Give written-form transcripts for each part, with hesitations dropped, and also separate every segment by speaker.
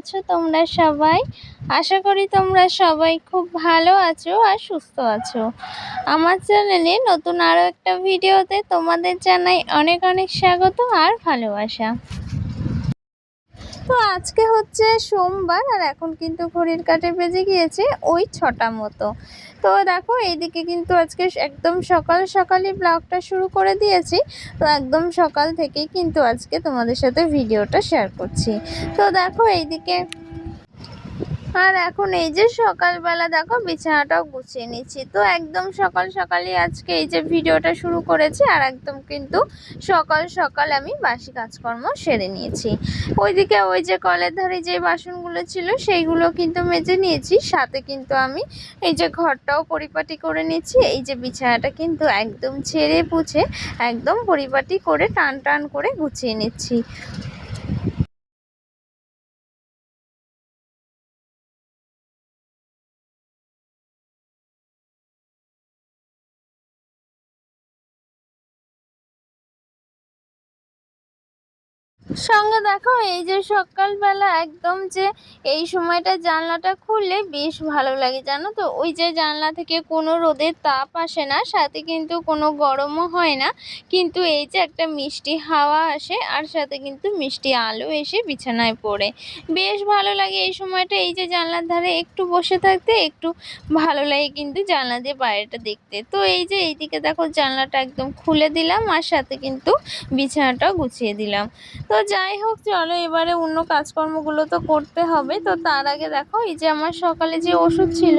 Speaker 1: আছো তোমরা সবাই? আশা করি তোমরা সবাই খুব ভালো আছো আর সুস্থ আছো। আমার চ্যানেলে নতুন আরও একটা ভিডিওতে তোমাদের জানাই অনেক অনেক স্বাগত আর ভালোবাসা। তো আজকে হচ্ছে সোমবার আর এখন কিন্তু ঘড়ির কাঁটা বেজে গিয়েছে ওই 6টা মতো। তো দেখো এইদিকে কিন্তু আজকে একদম সকাল সকালই ব্লগটা শুরু করে দিয়েছি। তো একদম সকাল থেকেই কিন্তু আজকে তোমাদের সাথে ভিডিওটা শেয়ার করছি। তো দেখো এইদিকে আর এখন এই যে সকালবেলা দেখো বিছানাটাও গুছিয়ে নিচ্ছি। তো একদম সকাল সকালই আজকে এই যে ভিডিওটা শুরু করেছি আর একদম কিন্তু সকাল সকাল আমি বাসি কাজকর্ম সেরে নিয়েছি। ওইদিকে ওই যে কলের ধারে যে বাসনগুলো ছিল সেইগুলো কিন্তু মেজে নিয়েছি, সাথে কিন্তু আমি এই যে ঘরটাও পরিপাটি করে নিচ্ছি। এই যে বিছানাটা কিন্তু একদম ছেড়ে পুছে একদম পরিপাটি করে টান টান করে গুছিয়ে নিচ্ছি। সঙ্গে দেখো এই যে সকালবেলা একদম যে এই সময়টা জানলাটা খুললে বেশ ভালো লাগে জানো তো। ওই যে জানলা থেকে কোনো রোদের তাপ আসে না, সাথে কিন্তু কোনো গরমও হয় না, কিন্তু এই যে একটা মিষ্টি হাওয়া আসে আর সাথে কিন্তু মিষ্টি আলো এসে বিছানায় পড়ে বেশ ভালো লাগে এই সময়টা। এই যে জানলার ধারে একটু বসে থাকতে একটু ভালো লাগে কিন্তু জানলা দিয়ে বাইরেটা দেখতে। তো এই যে এইদিকে দেখো জানলাটা একদম খুলে দিলাম আর সাথে কিন্তু বিছানাটাও গুছিয়ে দিলাম। তো যাই হোক, চলো এবারে অন্য কাজকর্মগুলো তো করতে হবে। তো তার আগে দেখো এই যে আমার সকালে যে ওষুধ ছিল,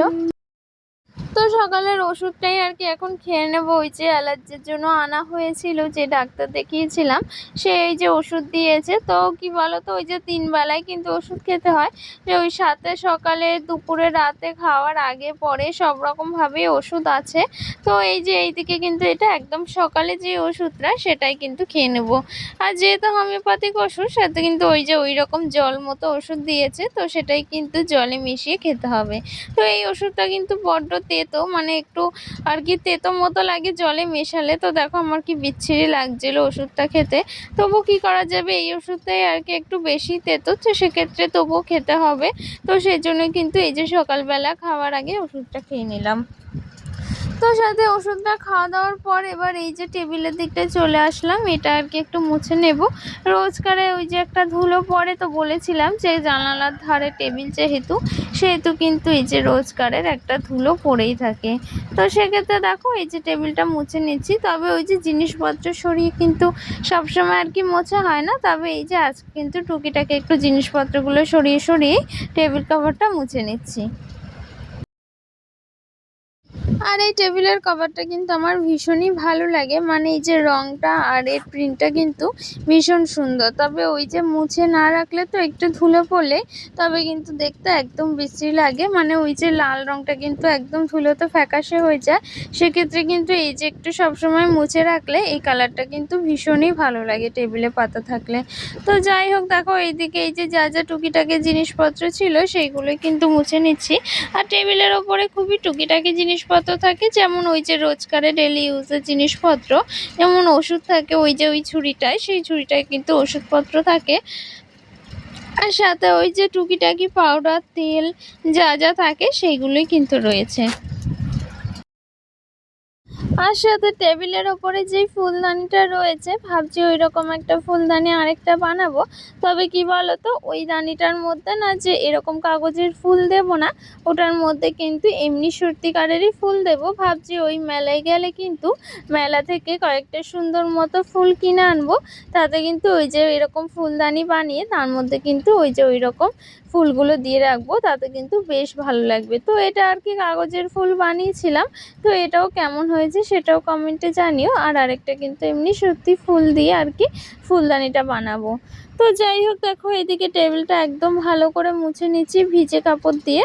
Speaker 1: তো সকালের ওষুধটাই আর কি এখন খেয়ে নেবো। ওই যে অ্যালার্জির জন্য আনা হয়েছিল, যে ডাক্তার দেখিয়েছিলাম সে এই যে ওষুধ দিয়েছে। তো কি বলো তো, ওই যে 3 বেলায় কিন্তু ওষুধ খেতে হয়, যে ওই সাথে সকালে দুপুরে রাতে খাওয়ার আগে পরে সব রকমভাবেই ওষুধ আছে। তো এই যে এইদিকে কিন্তু এটা একদম সকালে যে ওষুধটা সেটাই কিন্তু খেয়ে নেব। আর যেহেতু হোমিওপ্যাথিক ওষুধ, সাথে কিন্তু ওই যে ওই রকম জল মতো ওষুধ দিয়েছে, তো সেটাই কিন্তু জলে মিশিয়ে খেতে হবে। তো এই ওষুধটা কিন্তু বড্ড তেতো, মানে একটু আর কি তেতো মতো লাগে জলে মেশালে। তো দেখো আমার কি বিচ্ছিরি লাগছিল ওষুধটা খেতে, তবু কি করা যাবে, এই ওষুধটাই আর কি একটু বেশি তেতো, তো সেক্ষেত্রে তবুও খেতে হবে। তো সেই জন্য কিন্তু এই যে সকালবেলা খাওয়ার আগে ওষুধটা খেয়ে নিলাম। তো সাথে ওষুধটা খাওয়া দাওয়ার পর এবার এই যে টেবিলের দিকটায় চলে আসলাম, এটা আর কি একটু মুছে নেব। রোজকারে ওই যে একটা ধুলো পড়ে, তো বলেছিলাম যে জানালার ধারে টেবিল যেহেতু, সেহেতু কিন্তু এই যে রোজকারের একটা ধুলো পড়েই থাকে। তো সেক্ষেত্রে দেখো এই যে টেবিলটা মুছে নিচ্ছি। তবে ওই যে জিনিসপত্র সরিয়ে কিন্তু সবসময় আর কি মোছা হয় না, তবে এই যে আজকে কিন্তু টুকিটাকে একটু জিনিসপত্রগুলো সরিয়ে সরিয়ে টেবিল কভারটা মুছে নিচ্ছি। আর এই টেবিলের কভারটা কিন্তু আমার ভীষণই ভালো লাগে, মানে এই যে রংটা আর এর প্রিন্টটা কিন্তু ভীষণ সুন্দর। তবে ওই যে মুছে না রাখলে তো একটু ধুলো পড়লে তবে কিন্তু দেখতে একদম বিশ্রী লাগে, মানে ওই যে লাল রংটা কিন্তু একদম ধুলোতে ফ্যাকাশে হয়ে যায়। সেক্ষেত্রে কিন্তু এই যে একটু সবসময় মুছে রাখলে এই কালারটা কিন্তু ভীষণই ভালো লাগে টেবিলে পাতা থাকলে। তো যাই হোক, দেখো এইদিকে এই যে যা যা টুকিটাকি জিনিসপত্র ছিল সেইগুলোই কিন্তু মুছে নিচ্ছি। আর টেবিলের ওপরে খুবই টুকিটাকি জিনিসপত্র থাকে, যেমন ওই যে রোজকারে ডেলি ইউজের জিনিসপত্র, যেমন ওষুধ থাকে ওই যে ওই ঝুড়িটায়, সেই ঝুড়িটায় কিন্তু ওষুধপত্র থাকে। আর সাথে ওই যে টুকিটাকি পাউডার তেল যা যা থাকে সেইগুলোই কিন্তু রয়েছে। আর সাথে টেবিলের ওপরে যেই ফুলদানিটা রয়েছে, ভাবছি ওই রকম একটা ফুলদানি আরেকটা বানাবো। তবে কি বলতো, ওই দানিটার মধ্যে না যে এরকম কাগজের ফুল দেব না, ওটার মধ্যে কিন্তু এমনি সত্যিকারেরই ফুল দেব। ভাবছি ওই মেলায় গেলে কিন্তু মেলা থেকে কয়েকটা সুন্দর মতো ফুল কিনে আনবো, তাতে কিন্তু ওই যে এরকম ফুলদানি বানিয়ে তার মধ্যে কিন্তু ওই যে ওই রকম ফুলগুলো দিয়ে রাখবো, তাতে কিন্তু বেশ ভালো লাগবে। তো এটা আর কি কাগজের ফুল বানিয়েছিলাম। তো এটাও কেমন হয়েছে সেটাও কমেন্টে জানিও। আর আরেকটা কিন্তু এমনি সত্যি ফুল দিয়ে আর কি ফুলদানিটা বানাবো। তো যাই হোক, দেখো এদিকে টেবিলটা একদম ভালো করে মুছে নিচ্ছি ভিজে কাপড় দিয়ে।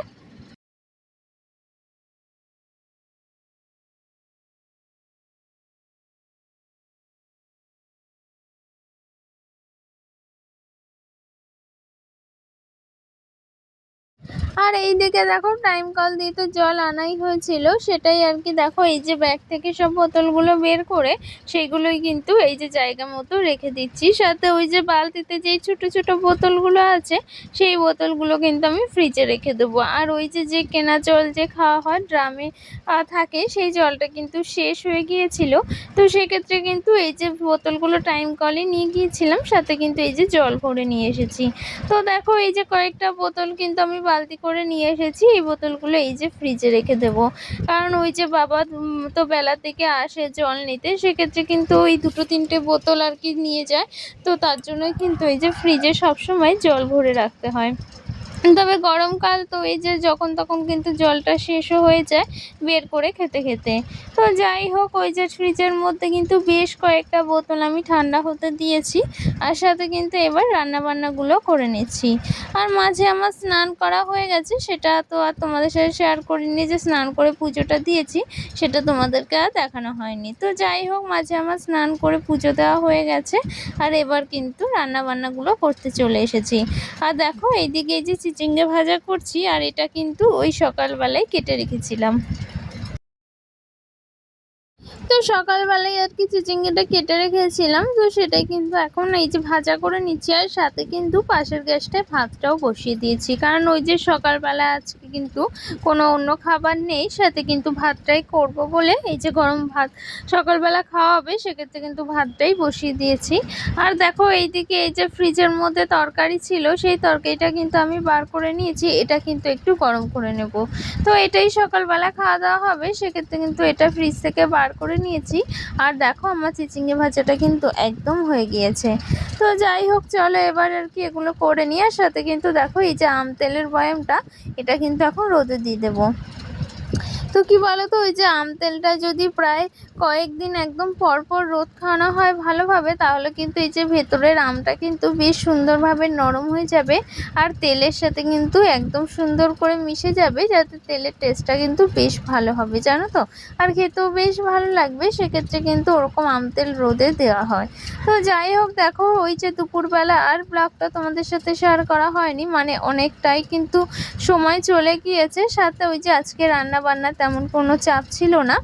Speaker 1: আর এইদিকে দেখো টাইম কল দিয়ে তো জল আনাই হয়েছিল, সেটাই আর কি দেখো এই যে ব্যাগ থেকে সব বোতলগুলো বের করে সেইগুলোই কিন্তু এই যে জায়গা মতো রেখে দিচ্ছি। সাথে ওই যে বালতিতে যেই ছোট ছোট বোতলগুলো আছে সেই বোতলগুলো কিন্তু আমি ফ্রিজে রেখে দেবো। আর ওই যে যে কেনা জল যে খাওয়া হয় ড্রামে থাকে, সেই জলটা কিন্তু শেষ হয়ে গিয়েছিল। তো সেক্ষেত্রে কিন্তু এই যে বোতলগুলো টাইম কলে নিয়ে গিয়েছিলাম, সাথে কিন্তু এই যে জল ভরে নিয়ে এসেছি। তো দেখো এই যে কয়েকটা বোতল কিন্তু আমি বালতি করে নিয়ে এসেছি, এই বোতলগুলো এই যে ফ্রিজে রেখে দেবো। কারণ ওই যে বাবা তো বেলা থেকে আসে জল নিতে, সেক্ষেত্রে কিন্তু ওই 2-3টে বোতল আর কি নিয়ে যায়। তো তার জন্য কিন্তু এই যে ফ্রিজে সবসময় জল ভরে রাখতে হয়। তবে গরমকাল তো এই যে যখন তখন কিন্তু জলটা শেষও হয়ে যায় বের করে খেতে খেতে। তো যাই হোক, ওই যে ফ্রিজের মধ্যে কিন্তু বেশ কয়েকটা বোতল আমি ঠান্ডা হতে দিয়েছি। আর সাথে কিন্তু এবার রান্নাবান্নাগুলো করে নিচ্ছি। আর মাঝে আমার স্নান করা হয়ে গেছে, সেটা তো আর তোমাদের সাথে শেয়ার করিনি। যে স্নান করে পুজোটা দিয়েছি সেটা তোমাদেরকে আর দেখানো হয়নি। তো যাই হোক, মাঝে আমার স্নান করে পুজো দেওয়া হয়ে গেছে। আর এবার কিন্তু রান্নাবান্নাগুলো করতে চলে এসেছি। আর দেখো এইদিকে এই যে চিচিঙ্গা ভাজা করছি, আর এটা কিন্তু ওই সকালবেলায় কেটে রেখেছিলাম। তো সকালবেলায় আর কি চিচিঙ্গাটা কেটে রেখেছিলাম, তো সেটাই কিন্তু এখন এই যে ভাজা করে নিচ্ছি। আর সাথে কিন্তু পাশের গ্যাসটায় ভাতটাও বসিয়ে দিয়েছি, কারণ ওই যে সকালবেলা আজকে কিন্তু কোনো অন্য খাবার নেই, সাথে কিন্তু ভাতটাই করব বলে এই যে গরম ভাত সকালবেলা খাওয়া হবে, সেক্ষেত্রে কিন্তু ভাতটাই বসিয়ে দিয়েছি। আর দেখো এইদিকে এই যে ফ্রিজের মধ্যে তরকারি ছিল, সেই তরকারিটা কিন্তু আমি বার করে নিয়েছি, এটা কিন্তু একটু গরম করে নেব। তো এটাই সকালবেলা খাওয়া দাওয়া হবে, সেক্ষেত্রে কিন্তু এটা ফ্রিজ থেকে বার করে নিয়েছি। আর দেখো আমার চিচিঙ্গা ভাজাটা কিন্তু একদম হয়ে গিয়েছে। তো যাই হোক, চলো এবার আর কি এগুলো করে নিয়ে, আর সাথে কিন্তু দেখো এই যে আম তেলের বয়ামটা, এটা কিন্তু এখন রোদে দিয়ে দেবো। তো কি বলো তো, ওই যে আম তেলটা যদি প্রায় কয়েকদিন একদম পরপর রোদ খাওয়ানো হয় ভালোভাবে, তাহলে কিন্তু এই যে ভেতরের আমটা কিন্তু বেশ সুন্দরভাবে নরম হয়ে যাবে। আর তেলের সাথে কিন্তু একদম সুন্দর করে মিশে যাবে, যাতে তেলের টেস্টটা কিন্তু বেশ ভালো হবে জানো তো। আর খেতেও বেশ ভালো লাগবে, সেক্ষেত্রে কিন্তু ওরকম আম তেল রোদে দেওয়া হয়। তো যাই হোক, দেখো ওই যে দুপুরবেলা আর ব্লগটা তোমাদের সাথে শেয়ার করা হয়নি, মানে অনেকটাই কিন্তু সময় চলে গিয়েছে। সাথে ওই যে আজকে রান্না বান্না তেমন কোনো চাপ ছিল না,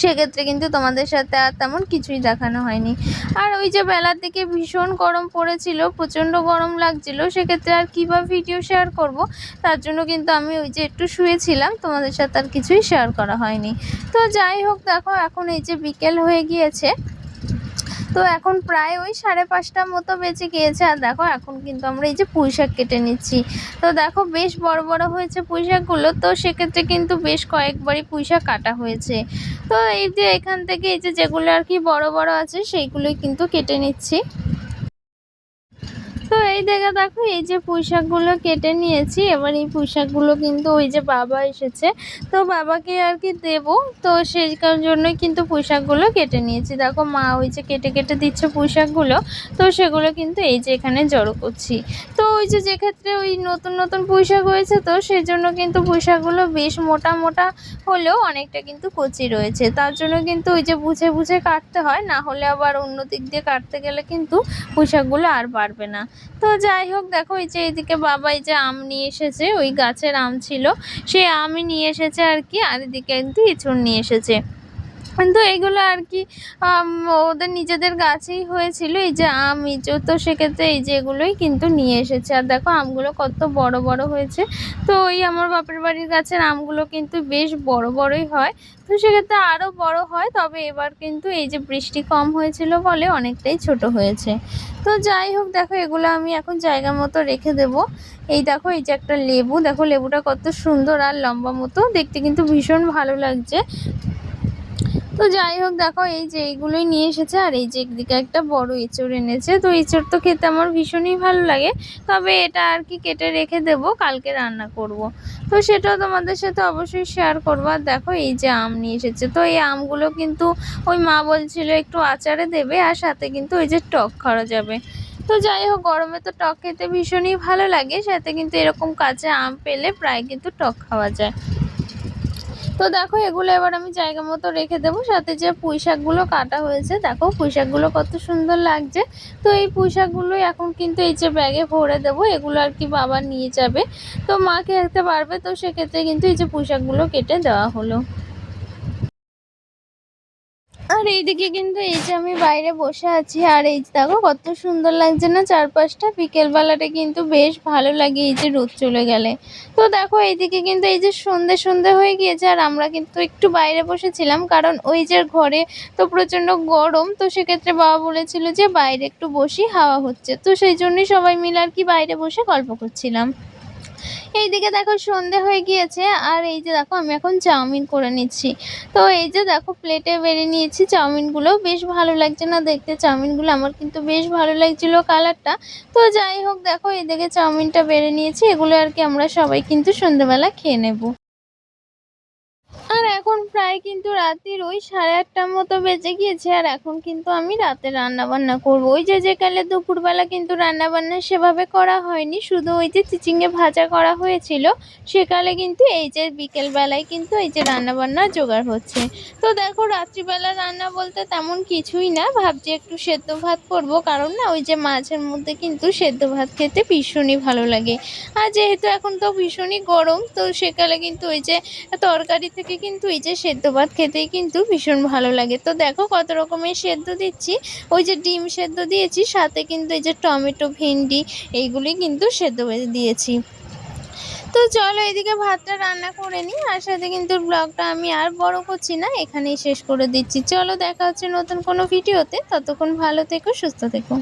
Speaker 1: সেক্ষেত্রে কিন্তু তোমাদের সাথে আর তেমন কিছুই দেখানো হয়নি। আর ওই যে বেলার দিকে ভীষণ গরম পড়েছিল, প্রচণ্ড গরম লাগছিল, সেক্ষেত্রে আর কী বা ভিডিও শেয়ার করব, তার জন্য কিন্তু আমি ওই যে একটু শুয়েছিলাম, তোমাদের সাথে আর কিছুই শেয়ার করা হয়নি। তো যাই হোক, দেখো এখন এই যে বিকেল হয়ে গিয়েছে, তো এখন প্রায় ওই 5:30 মতো বেজে গিয়েছে। আর দেখো এখন কিন্তু আমরা এই যে পুঁইশাক কেটে নিচ্ছি। তো দেখো বেশ বড় বড় হয়েছে পুঁইশাকগুলো, তো সেক্ষেত্রে কিন্তু বেশ কয়েকবারই পুঁইশাক কাটা হয়েছে। তো এই যে এখান থেকে এই যে যেগুলো আর কি বড় বড় আছে সেইগুলোই কিন্তু কেটে নিচ্ছি। তো এই দেখো এই যে পুঁইশাকগুলো কেটে নিয়েছি। এবার এই পুঁইশাকগুলো কিন্তু ওই যে বাবা এসেছে, তো বাবাকে আর কি দেবো, তো সেই জন্যই কিন্তু পুঁইশাকগুলো কেটে নিয়েছি। দেখো মা ওই যে কেটে কেটে দিচ্ছে পুঁইশাকগুলো, তো সেগুলো কিন্তু এই যে এখানে জড়ো করছি। তো ওই যে যেক্ষেত্রে ওই নতুন নতুন পুঁইশাক হয়েছে, তো সেই জন্য কিন্তু পুঁইশাকগুলো বেশ মোটা মোটা হলেও অনেকটা কিন্তু কচি রয়েছে, তার জন্য কিন্তু ওই যে বুঝে বুঝে কাটতে হয়, না হলে আবার অন্য দিক দিয়ে কাটতে গেলে কিন্তু পুঁইশাকগুলো আর বাড়বে না। তো যাই হোক, দেখো এই যে এইদিকে বাবা এই যে আম নিয়ে এসেছে, ওই গাছের আম ছিল সেই আমই নিয়ে এসেছে আর কি। আর এদিকে কিন্তু ইঁচড় নিয়ে এসেছে, কিন্তু এগুলো আর কি ওদের নিজেদের গাছেই হয়েছিল এই যে আম ইঁচড়, তো সেক্ষেত্রে এই যে এগুলোই কিন্তু নিয়ে এসেছে। আর দেখো আমগুলো কত বড় বড় হয়েছে। তো ওই আমার বাপের বাড়ির গাছের আমগুলো কিন্তু বেশ বড় বড়ই হয়, তো সেক্ষেত্রে আরও বড় হয়। তবে এবার কিন্তু এই যে বৃষ্টি কম হয়েছিল বলে অনেকটাই ছোট হয়েছে। তো যাই হোক, দেখো এগুলো আমি এখন জায়গা মতো রেখে দেব। এই দেখো এই যে একটা লেবু, দেখো লেবুটা কত সুন্দর আর লম্বা মতো, দেখতে কিন্তু ভীষণ ভালো লাগছে। তো যাই হোক, দেখো এই যে এইগুলোই নিয়ে এসেছে। আর এই যে একদিকে একটা বড় এঁচড় এনেছে, তো এঁচড় তো খেতে আমার ভীষণই ভালো লাগে, তবে এটা আর কি কেটে রেখে দেব, কালকে রান্না করব। তো সেটাও তোমাদের সাথে অবশ্যই শেয়ার করবো। আর দেখো এই যে আম নিয়ে এসেছে, তো এই আমগুলো কিন্তু ওই মা বলছিল একটু আচারে দেবে, আর সাথে কিন্তু ওই যে টক খাওয়া যাবে। তো যাই হোক, গরমে তো টক খেতে ভীষণই ভালো লাগে, সাথে কিন্তু এরকম কাঁচা আম পেলে প্রায় কিন্তু টক খাওয়া যায়। তো তো দেখো এগুলো এবার আমি জায়গা মতো রেখে দেবো। সাথে যে পুঁই শাকগুলো কাটা হয়েছে, দেখো পুঁই শাকগুলো কত সুন্দর লাগছে। তো এই পুঁই শাকগুলো এখন কিন্তু এই যে ব্যাগে ভরে দেবো, এগুলো আর কি বাবা নিয়ে যাবে, তো মা খেতে পারবে। তো সেক্ষেত্রে কিন্তু এই যে পুঁই শাকগুলো কেটে দেওয়া হলো। আর এইদিকে কিন্তু এই যে আমি বাইরে বসে আছি, আর এই যে দেখো কত সুন্দর লাগছে না চারপাশটা। বিকেল বেলাটা কিন্তু বেশ ভালো লাগে এই যে রোদ চলে গেলে। তো দেখো এইদিকে কিন্তু এই যে সন্ধে সন্ধে হয়ে গিয়েছে, আর আমরা কিন্তু একটু বাইরে বসেছিলাম, কারণ ওই যে ঘরে তো প্রচন্ড গরম। তো সেক্ষেত্রে বাবা বলেছিল যে বাইরে একটু বসি, হাওয়া হচ্ছে, তো সেই জন্যই সবাই মিলে আর কি বাইরে বসে গল্প করছিলাম। এইদিকে দেখো সন্ধে হয়ে গিয়েছে, আর এই যে দেখো আমি এখন চাউমিন করে নিচ্ছি। তো এই যে দেখো প্লেটে বেড়ে নিয়েছি চাউমিনগুলো, বেশ ভালো লাগছে না দেখতে চাউমিনগুলো, আমার কিন্তু বেশ ভালো লাগছিল কালারটা। তো যাই হোক দেখো এইদিকে চাউমিনটা বেড়ে নিয়েছি, এগুলো আর কি আমরা সবাই কিন্তু সন্ধ্যেবেলা খেয়ে নেব। আর এখন প্রায় কিন্তু রাত্রির ওই 8:30টার মতো বেজে গিয়েছে, আর এখন কিন্তু আমি রাতে রান্না বান্না করবো। ওই যে যেকালে দুপুরবেলা কিন্তু রান্না বান্না সেভাবে করা হয়নি, শুধু ওই যে চিচিঙ্গে ভাজা করা হয়েছিল সেকালে, কিন্তু এই যে বিকেল বেলায় কিন্তু এই যে রান্না বান্না জোগাড় হচ্ছে। তো দেখো রাত্রিবেলা রান্না বলতে তেমন কিছুই না, ভাবছি একটু সেদ্ধ ভাত করবো, কারণ না ওই যে মাঝের মধ্যে কিন্তু সেদ্ধ ভাত খেতে ভীষণই ভালো লাগে। আর যেহেতু এখন তো ভীষণই গরম, তো সেকালে কিন্তু ওই যে তরকারি থেকে কিন্তু এই যে সেদ্ধ ভাত খেতেই কিন্তু ভীষণ ভালো লাগে। তো দেখো কত রকমের সেদ্ধ দিচ্ছি, ওই যে ডিম সেদ্ধ দিয়েছি, সাথে কিন্তু এই যে টমেটো, ভেন্ডি এইগুলি কিন্তু সেদ্ধ দিয়েছি। তো চলো এদিকে ভাতটা রান্না করে নিই, আর সাথে কিন্তু ব্লগটা আমি আর বড় করছি না, এখানেই শেষ করে দিচ্ছি। চলো দেখা হচ্ছে নতুন কোনো ভিডিওতে, ততক্ষণ ভালো থেকো, সুস্থ থেকো।